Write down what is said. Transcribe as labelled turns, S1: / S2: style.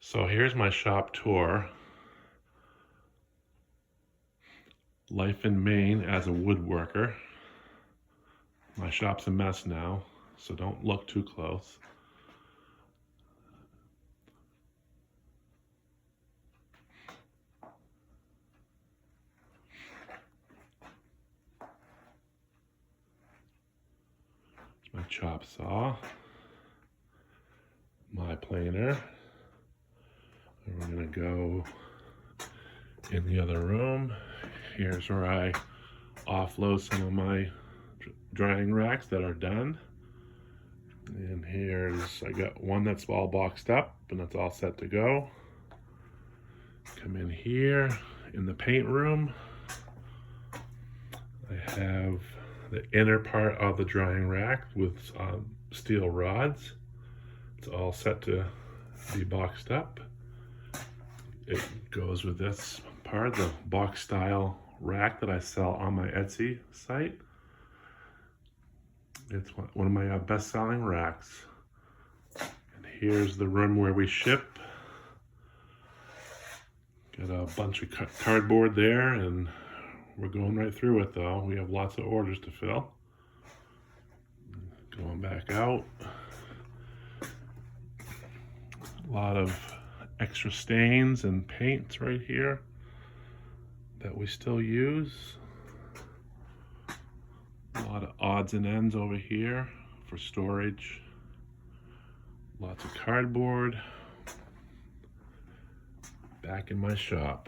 S1: So here's my shop tour. Life in Maine as a woodworker. My shop's a mess now, so don't look too close. My chop saw, my planer, and we're gonna go in the other room. Here's where I offload some of my drying racks that are done. And I got one that's all boxed up and that's all set to go. Come in here in the paint room. I have the inner part of the drying rack with steel rods. It's all set to be boxed up. It goes with this part, the box style rack that I sell on my Etsy site. It's one of my best-selling racks. And here's the room where we ship. Got a bunch of cardboard there, and we're going right through it though. We have lots of orders to fill. Going back out. A lot of extra stains and paints right here that we still use. A lot of odds and ends over here for storage. Lots of cardboard. Back in my shop.